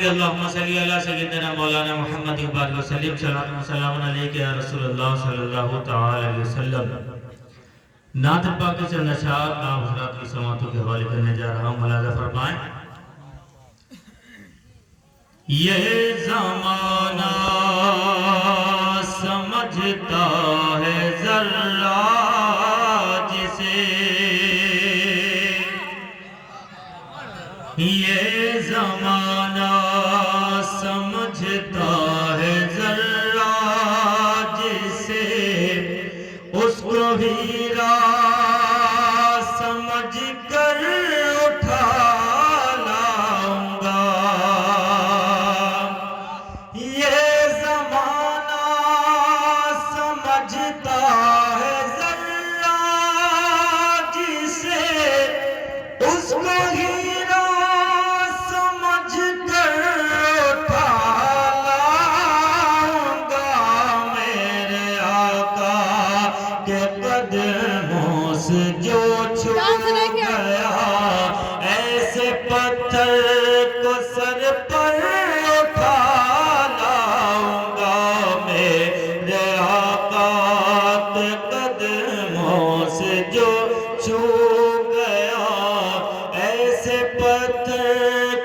اللهم صل على سيدنا مولانا محمد وبارك وسلم سلام علیکہ یا رسول اللہ صلی اللہ تعالی علیہ وسلم۔ نعت پاک سے نشاط آپ حضرات کی سماعتوں کے حوالے کرنے جا رہا ہوں، ملاحظہ فرمائیں۔ یہ زمانہ سمجھتا ہے ذرہ جسے، یہ زمانہ سمجھتا ہے ذرہ جسے، اس کو ہیرا سمجھ کر اٹھا لاؤں گا۔ یہ زمانہ سمجھتا ہے ذرہ جسے، اس کو ہیرا جو چھو گیا، ایسے پتھر کو سر پر اٹھا لاؤں گا۔ میرے آقا کے قدموں سے جو چھو گیا، ایسے پتھر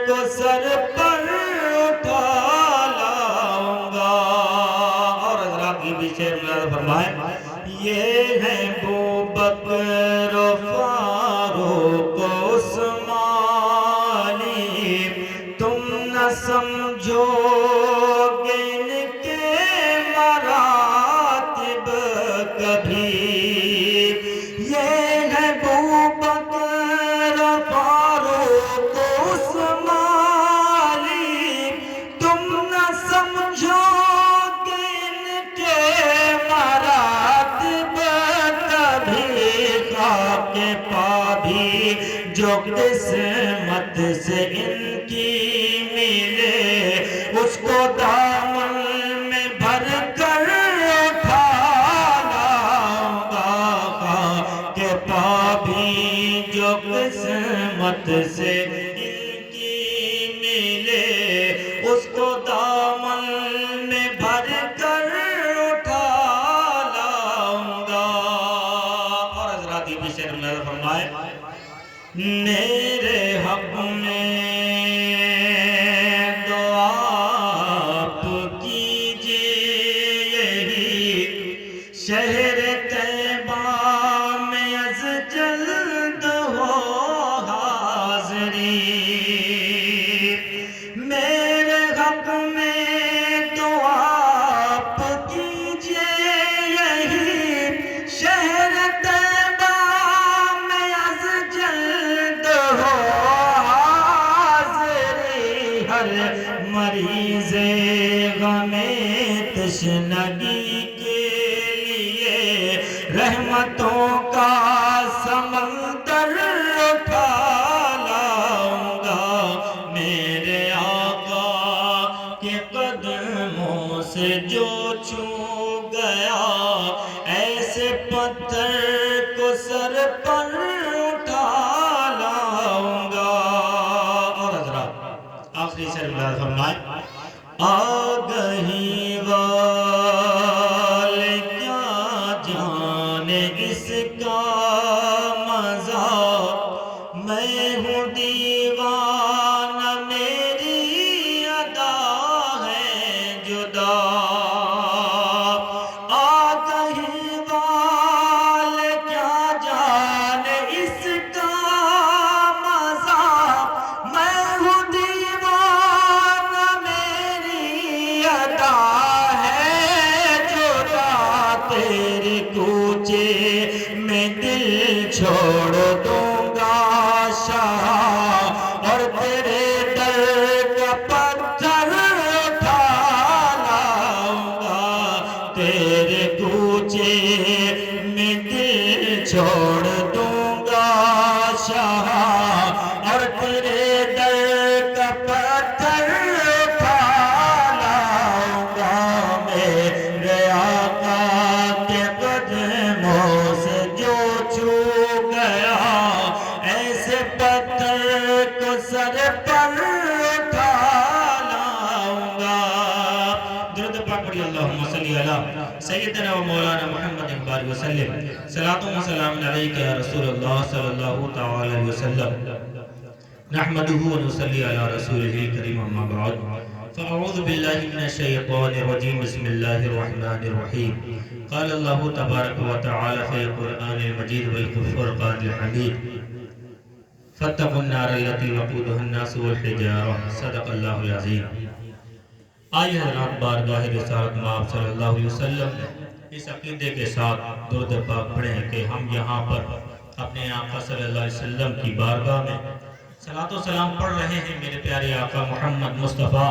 کو سر پر اٹھا لاؤں گا۔ اور حضرات کی بھی شعر ملاحظہ فرمائیں۔ یہ ہے بکر و فاروق و عثمانی، تم نہ سمجھو گے ان کے مراتب کبھی۔ یہ ہے بکر و فاروق و عثمانی، تم نہ سمجھو گے ان کے مراتب کے پا بھی، جو قسمت سے ان کی ملے، اس کو دامن میں بھر کر اٹھا لاؤں گا۔ کے پا بھی، جو قسمت سے ان کی ملے، اس کو دامن میں بھر کر اٹھا لاؤں گا۔ فرمائے میرے حق میں دعا آپ کیجئے، یہی شہر طیبہ میں از جلد ہو حاضری۔ میرے حق میں دعا آپ کیجئے، یہی شہر مریض غم تشنگی کے لیے، رحمتوں کا سمندر اٹھا لاؤں گا۔ میرے آقا کے قدموں سے جو چھو گیا، ایسے پتھر کو سر پر اٹھا لاؤں گا۔ اور حضرات آخری شعر ملاحظہ فرمائیں۔ آگہی والے کیا جانے اس کا مزہ، میں ہوں دیوانہ میری ادا ہے جدا۔ آگہی والے کیا جانے اس کا مزہ، میں ہوں ہے پڑھی اللہم صلی علی سیدنا و مولانا محمد بارک وسلم صلاۃ و سلام علیک یا رسول اللہ صلی اللہ تعالی علیہ وسلم نحمده و نصلی علی رسولہ الکریم اما بعد فاعوذ باللہ من الشیطان الرجیم بسم اللہ الرحمن الرحیم قال اللہ تبارک و تعالی فی القرآن المجید والفرقان الحمید فاتقوا النار التي وقودها الناس والحجارة صدق اللہ العظیم۔ آئیے حضرات بارگاہ رسالت مآب صلی اللہ علیہ وسلم اس عقیدے کے ساتھ درود پاک پڑھیں کہ ہم یہاں پر اپنے آقا صلی اللہ علیہ وسلم کی بارگاہ میں صلاۃ و سلام پڑھ رہے ہیں۔ میرے پیارے آقا محمد مصطفیٰ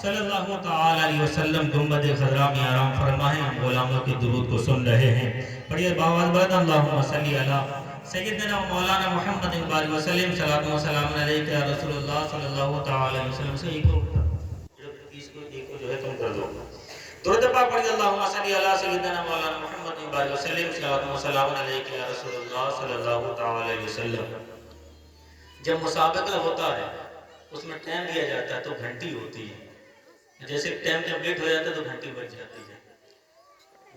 صلی اللہ تعالی علیہ وسلم گنبد خضراء میں آرام فرمائیں، ہم غلاموں کے درود کو سن رہے ہیں۔ پڑھیے باوال بعد اللہم صلی علی سیدنا و مولانا محمد بارک وسلم صلاۃ و سلام علیک یا رسول اللہ صلی اللہ تعالی علیہ وسلم سے ایک کو جو ہے کم کر دو۔ درود پاک پڑھیے اللہم صلی علی سیدنا مولانا محمد بارک وسلم صلاۃ و سلام علیک یا رسول اللہ صلی اللہ تعالی علیہ وسلم۔ جب مسابقہ ہوتا ہے اس میں ٹائم دیا جاتا ہے تو گھنٹی ہوتی ہے، جیسے ٹائم کمپلیٹ ہو جاتا ہے تو گھنٹی بج جاتی ہے۔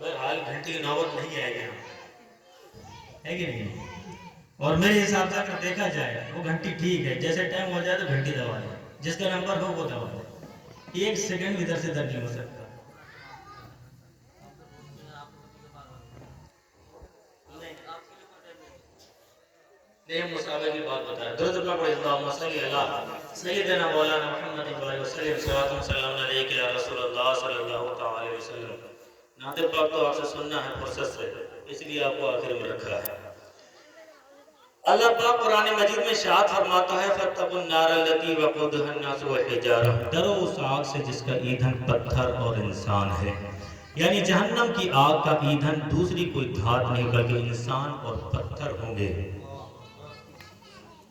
بہرحال گھنٹی کی نوبت نہیں آئے گی، ہے کہ نہیں؟ اور میرے حساب سے اگر دیکھا جائے وہ گھنٹی ٹھیک ہے، جیسے ٹائم ہو جائے تو گھنٹی دبا دیں، جس کا نمبر ہو وہ دبا دیں، ایک سیکنڈ ادھر سے ادھر نہیں ہو سکتا۔ نہیں ہم مسابقہ کی بات بتا رہے ہیں۔ درود پاک پڑھیے اللہم صلی علی سیدنا مولانا محمد بارک وسلم صلاۃ و سلام علیک یا رسول اللہ صلی اللہ تعالی علیہ وسلم۔ نعت پاک تو آپ سے سننا ہے فرصت سے، اس لیے آپ کو آخر میں رکھا ہے۔ اللہ پاک قرآن مجید میں ارشاد فرماتا ہے فاتقوا النار التي وقودها الناس والحجارة، ڈرو اس آگ سے جس کا ایندھن پتھر اور انسان ہے، یعنی جہنم کی آگ کا ایندھن دوسری کوئی دھات نہیں بلکہ انسان اور پتھر ہوں گے۔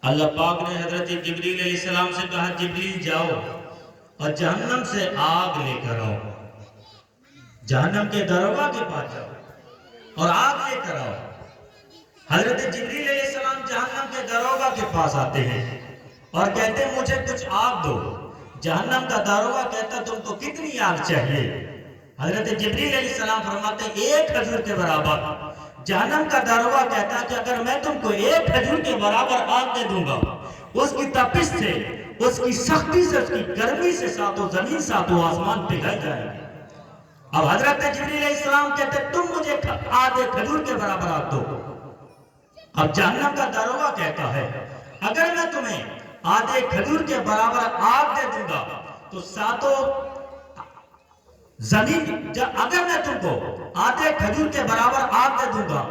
اللہ پاک نے حضرت جبریل علیہ السلام سے کہا جبریل جاؤ اور جہنم سے آگ لے کر آؤ، جہنم کے دروگا کے پاس جاؤ اور آگ لے کر آؤ۔ حضرت جبریل علیہ السلام جہنم کے دروگا کے پاس آتے ہیں اور کہتے ہیں مجھے کچھ آگ دو۔ جہنم کا دروگا کہتا تم کو کتنی آگ چاہیے؟ حضرت جبریل علیہ السلام فرماتے ہیں ایک کھجور کے برابر۔ جہنم کا دروگا کہتا ہے کہ اگر میں تم کو ایک کھجور کے برابر آگ دے دوں گا، اس کی تپش سے، اس کی سختی سے، اس کی گرمی سے ساتوں زمین ساتوں آسمان پگھل جائے گا۔ اب حضرت جبریل علیہ السلام کہتے ہیں تم مجھے آدھے کھجور کے برابر آگ دو۔ اب جہنم کا دروگا کہتا ہے اگر میں تمہیں آدھے کھجور کے برابر آگ دے دوں گا تو ساتوں زمین، اگر میں تم کو آدھے کھجور کے برابر آگ دے دوں گا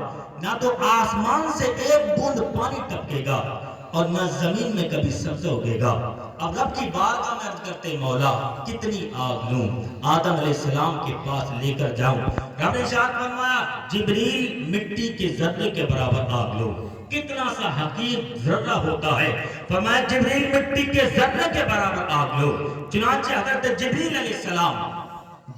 نہ تو آسمان سے ایک بوند پانی ٹپکے گا اور نہ زمین میں کبھی سبزہ اگے گا۔ اب رب کی بارگاہ میں عرض کرتے مولا کتنی آگ لوں، آدم علیہ السلام کے پاس لے کر جاؤں۔ رب نے ارشاد فرمایا جبریل مٹی کے ذرے کے برابر آگ لو۔ کتنا سا حقیر ذرہ ہوتا ہے، فرمایا جبریل مٹی کے ذرے کے برابر آگ لو۔ چنانچہ حضرت جبریل علیہ السلام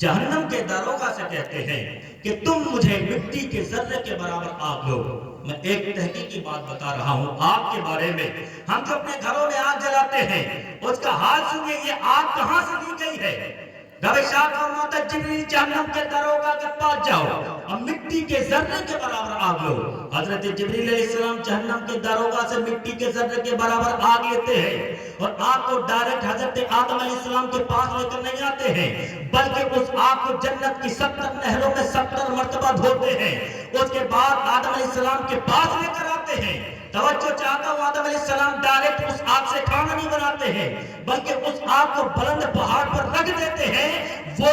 جہنم کے دروگا سے کہتے ہیں کہ تم مجھے مٹی کے ذرے کے برابر آگ لو۔ میں ایک تحقیقی بات بتا رہا ہوں آگ کے بارے میں۔ ہم جو اپنے گھروں میں آگ جلاتے ہیں اس کا حال سنیے، یہ آگ کہاں سے لی گئی ہے؟ رب ارشاد فرماتا ہے جبریل جہنم کے دروگا کے پاس جاؤ اور مٹی کے ذرے کے برابر آگ لو۔ حضرت جبریل علیہ السلام جہنم کے دروگا سے مٹی کے ذرے کے برابر آگ لیتے ہیں اور آگ کو ڈائریکٹ حضرت آدم علیہ السلام کے پاس لے کر نہیں آتے ہیں بلکہ اس آگ کو جنت کی 70 نہروں میں 70 مرتبہ دھوتے ہیں۔ اس کے بعد آدم علیہ السلام کے پاس لے کر آتے ہیں۔ توجہ چاہتا ہوں آدم علیہ السلام ڈائریکٹ اس آگ سے کھانا نہیں بناتے ہیں بلکہ اس آگ کو بلند پہاڑ پر رکھ دیتے ہیں۔ وہ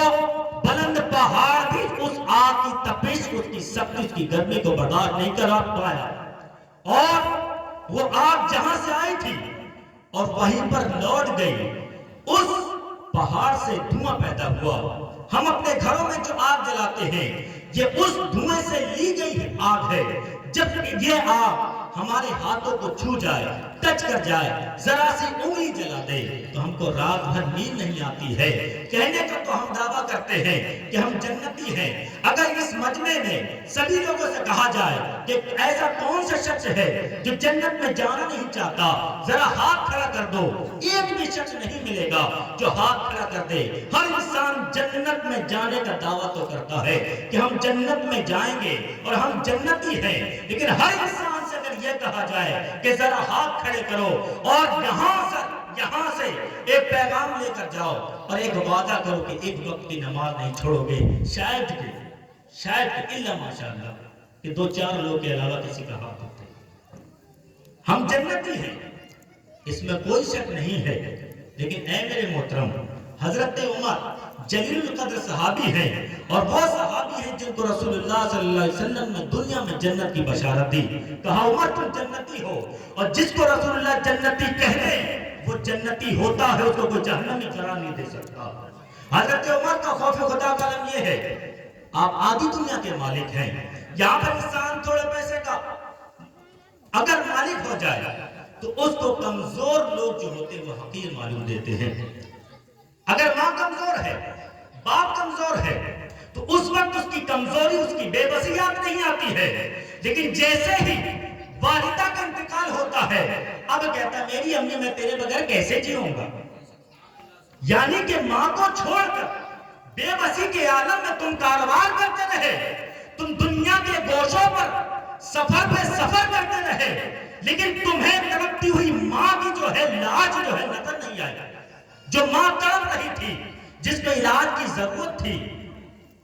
بلند پہاڑ بھی اس آگ کی تپش، اس کی سختی، اس کی گرمی کو برداشت نہیں کر پایا اور وہ آگ جہاں سے آئی تھی اور وہیں پر لوٹ گئی، اس پہاڑ سے دھواں پیدا ہوا۔ ہم اپنے گھروں میں جو آگ جلاتے ہیں یہ اس دھوئیں سے لی گئی آگ ہے۔ جب یہ آگ ہمارے ہاتھوں کو چھو جائے، ٹچ کر جائے، ذرا سی انگلی جلا دے تو ہم کو رات بھر نیند نہیں آتی ہے۔ کہنے کا تو ہم دعویٰ کرتے ہیں کہ ہم جنتی ہیں۔ اگر اس مجمع میں سبھی لوگوں سے کہا جائے کہ ایسا کون سا شخص ہے جو جنت میں جانا نہیں چاہتا، ذرا ہاتھ کھڑا کر دو، ایک بھی شخص نہیں ملے گا جو ہاتھ کھڑا کر دے۔ ہر انسان جنت میں جانے کا دعویٰ تو کرتا ہے کہ ہم جنت میں جائیں گے اور ہم جنتی ہیں، لیکن ہر انسان سے اگر یہ کہا جائے کہ ذرا ہاتھ کھڑے کرو اور یہاں سے ایک پیغام لے کر جاؤ اور ایک وعدہ کرو کہ ایک وقت کی نماز نہیں چھوڑو گے، شاید کہ اللہ ماشاءاللہ کہ 2-4 لوگ کے علاوہ کسی کا ہاتھ ہوتے ہیں۔ ہم جنتی ہیں، اس میں کوئی شک نہیں ہے، لیکن اے میرے محترم، حضرت عمر جلیل القدر صحابی ہیں، اور وہ صحابی ہیں جن کو رسول اللہ صلی اللہ علیہ وسلم نے دنیا میں جنت کی بشارت دی۔ کہا عمر تم جنتی ہو، اور جس کو رسول اللہ جنتی کہہ دے وہ جنتی ہوتا ہے، اس کو کوئی جہنمی قرار نہیں دے سکتا۔ حضرت عمر کا خوف خدا کا علم یہ ہے، آپ آدھی دنیا کے مالک ہیں۔ یہاں پر انسان تھوڑے پیسے کا اگر مالک ہو جائے تو اس کو کمزور لوگ جو ہوتے ہیں وہ حقیر معلوم دیتے ہیں۔ اگر ماں کمزور ہے، باپ کمزور ہے، تو اس وقت اس کی کمزوری، اس کی بے بسی یاد نہیں آتی ہے، لیکن جیسے ہی والدہ کا انتقال ہوتا ہے اب کہتا ہے میری امی میں تیرے بغیر کیسے جیوں گا۔ یعنی کہ ماں کو چھوڑ کر بے بسی کے عالم میں تم کاروبار کرتے رہے، تم دنیا کے گوشوں پر سفر پہ سفر کرتے رہے، لیکن تمہیں تڑپتی ہوئی ماں کی جو ہے لاج جو ہے نظر نہیں آئی۔ جو ماں تڑپ رہی تھی، جس کو علاج کی ضرورت تھی،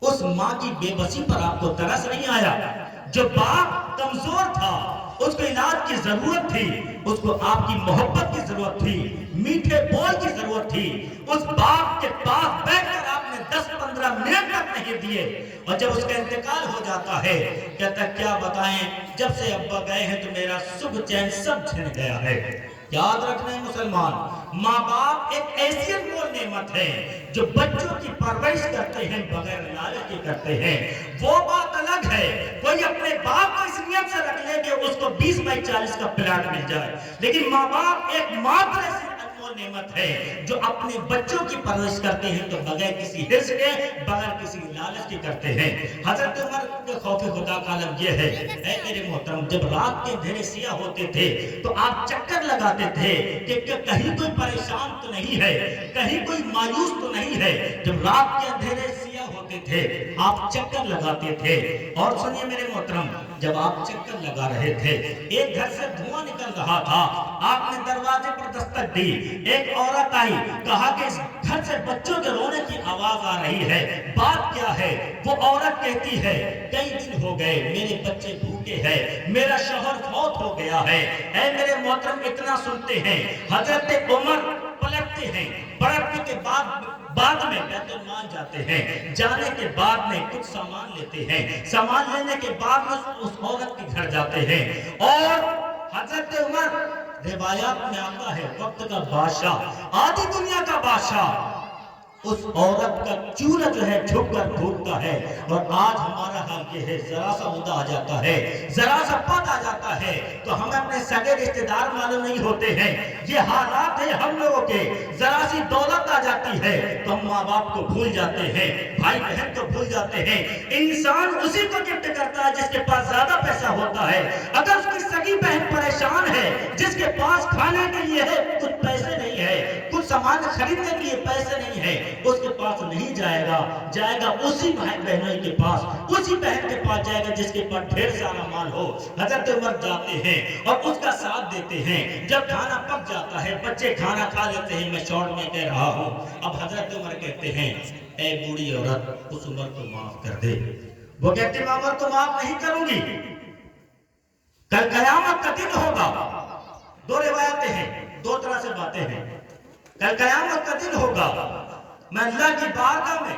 اس ماں کی بے بسی پر آپ کو ترس نہیں آیا۔ جو باپ کمزور تھا، اس کو علاج کی ضرورت تھی، اس کو آپ کی محبت کی ضرورت تھی، میٹھے بول کی ضرورت تھی، اس باپ کے پاس بیٹھ کر آپ نے 10-15 منٹ تک نہیں دیے، اور جب اس کا انتقال ہو جاتا ہے کہتا ہے کیا بتائیں، جب سے ابا گئے ہیں تو میرا سکھ چین سب چھن گیا ہے۔ یاد رکھنا ہے مسلمان، ماں باپ ایک ایسی انمول نعمت ہے جو بچوں کی پرورش کرتے ہیں بغیر لالچ کے کرتے ہیں۔ وہ بات الگ ہے، کوئی اپنے باپ کو اس نیت سے رکھ لے کہ اس کو 20x40 کا پلاٹ مل جائے، لیکن ماں باپ ایک ماتر ایسی انمول نعمت ہے جو اپنے بچوں کی پرورش کرتے ہیں تو بغیر کسی حرص کے، بغیر کسی لالچ کے کرتے ہیں۔ حضرت عمر کے خوف خدا کا عالم یہ ہے، اے میرے محترم، جب رات کے اندھیرے سیاہ ہوتے تھے تو آپ چکر لگاتے تھے کہ کہیں کوئی پریشان تو نہیں ہے، کہیں کوئی مایوس تو نہیں ہے۔ جب رات کے اندھیرے سیاہ ہوتے تھے آپ چکر لگاتے تھے، اور سنیے میرے محترم، جب آپ چکر لگا رہے تھے ایک گھر سے دھواں نکل رہا تھا، آپ نے دروازے پر دستک دی، ایک عورت آئی، کہا کہ اس گھر سے بچوں کے رونے کی آواز آ رہی ہے، بات کیا ہے؟ وہ عورت کہتی ہے کئی دن ہو گئے میرے بچے بھوکے ہیں، میرا شوہر فوت ہو گیا ہے۔ اے میرے محترم اتنا سنتے ہیں حضرت عمر پلٹتے ہیں، پلٹنے کے بعد میں بیت المال جاتے ہیں، جانے کے بعد میں کچھ سامان لیتے ہیں، سامان لینے کے بعد میں اس عورت کے گھر جاتے ہیں، اور حضرت عمر روایات میں آتا ہے وقت کا بادشاہ، آدھی دنیا کا بادشاہ، اس عورت کا چولہا جو ہے جھک کر بھوکتا ہے۔ اور آج ہمارا حال یہ ہے، ذرا سا مدعا آ جاتا ہے، ذرا سا پت آ جاتا ہے تو ہم اپنے سگے رشتے دار معلوم نہیں ہوتے ہیں۔ یہ حالات ہیں ہم لوگوں کے، ذرا سی دولت آ جاتی ہے تو ہم ماں باپ کو بھول جاتے ہیں، بھائی بہن کو بھول جاتے ہیں۔ انسان اسی کو گفٹ کرتا ہے جس کے پاس زیادہ پیسہ ہوتا ہے۔ اگر اس کی سگی بہن پریشان ہے، جس کے پاس کھانے کے لیے ہے کچھ پیسے نہیں ہے، کچھ سامان خریدنے کے لیے پیسے نہیں ہے، اس کے پاس نہیں جائے گا اسی بہن بہنوں کے پاس، اسی بہن کے پاس جائے گا جس کے پاس ڈھیر سارا مال ہو۔ حضرت عمر جاتے ہیں اور اس کا ساتھ دیتے ہیں، جب کھانا پک جاتا ہے بچے کھانا کھا لیتے ہیں، میں شارٹ میں کہہ رہا ہوں، اب حضرت عمر کہتے ہیں اے بوڑھی عورت اس عمر کو معاف کر دے۔ وہ کہتے ہیں عمر کو معاف نہیں کروں گی، کل قیامت کا دن ہوگا۔ دو روایتیں ہیں، دو طرح سے باتیں ہیں۔ کل قیامت کا دن ہوگا، میں اللہ کی بارگاہ میں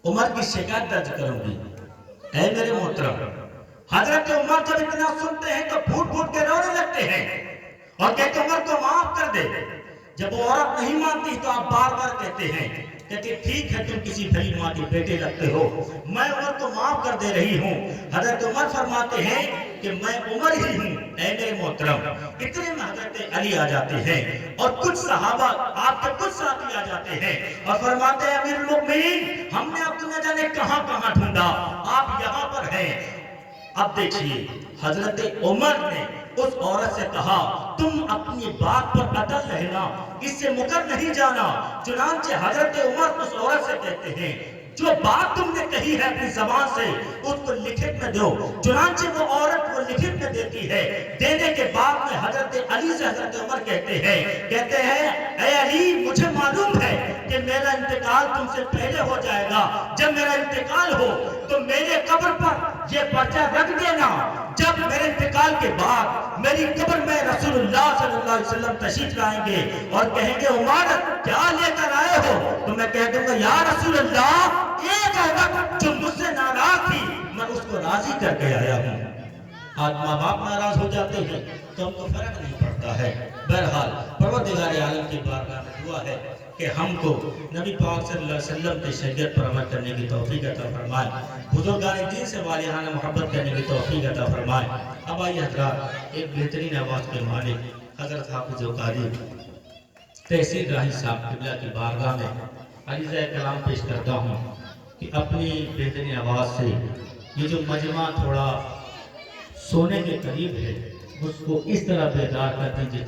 عمر کی شکایت درج کروں گی۔ اے میرے محترم، حضرت عمر جب اتنا سنتے ہیں تو پھوٹ پھوٹ کے رونے لگتے ہیں اور کہتے عمر کو معاف کر دے۔ جب وہ عورت نہیں مانتی تو آپ بار بار کہتے ہیں، کہتے ٹھیک ہے تم کسی بھلی ماں کے بیٹے لگتے ہو، میں عمر کو معاف کر دے رہی ہوں۔ حضرت عمر فرماتے ہیں کہ میں عمر ہی ہوں اے میرے محترم۔ اتنے میں حضرت علی آ جاتے ہیں اور کچھ صحابہ آپ کے کچھ ساتھی آ جاتے ہیں اور فرماتے ہیں امیر المؤمنین ہم نے اب نہ جانے کہاں کہاں ڈھونڈا، آپ یہاں پر ہیں۔ اب دیکھیے حضرت عمر نے اس عورت سے کہا تم اپنی بات پر اٹل رہنا، اس سے مکر نہیں جانا۔ چنانچہ حضرت عمر اس عورت سے کہتے ہیں جو بات تم نے کہی ہے اپنی زبان سے اس کو لکھت میں دو۔ چنانچہ وہ عورت کو لکھت میں دیتی ہے۔ دینے کے بعد میں حضرت علی سے حضرت عمر کہتے ہیں اے علی مجھے معلوم ہے کہ میرا انتقال تم سے پہلے ہو جائے گا، جب میرا انتقال ہو تو میرے قبر پر یہ پرچہ رکھ دینا، جب میرے انتقال کے بعد میری قبر میں رسول اللہ صلی اللہ علیہ وسلم تشریف لائیں گے اور کہیں گے عمر کیا لے کر آئے ہو، تو میں کہہ دوں گا یا رسول اللہ ایک عورت جو مجھ سے ناراض تھی میں اس کو راضی کر کے آیا ہوں۔ آج ماں باپ ناراض ہو جاتے ہیں تو ہم کو فرق نہیں پڑتا ہے۔ بہرحال پروردگار عالم کی بارگاہ میں دعا ہے کہ ہم کو نبی پاک صلی اللہ علیہ وسلم کی شریعت پر عمل کرنے کی توفیق عطا فرمائے، بزرگان دین سے والہانہ محبت کرنے کی توفیق عطا فرمائے۔ اب آئیے حضرات ایک بہترین آواز کے مالک حضرت حافظ قاری تحصیل راہی صاحب قبلہ کی بارگاہ میں عریضہ کلام پیش کرتا ہوں کہ اپنی بہترین آواز سے یہ جو مجمع تھوڑا سونے کے قریب ہے اس کو اس طرح بیدار کر دیجیے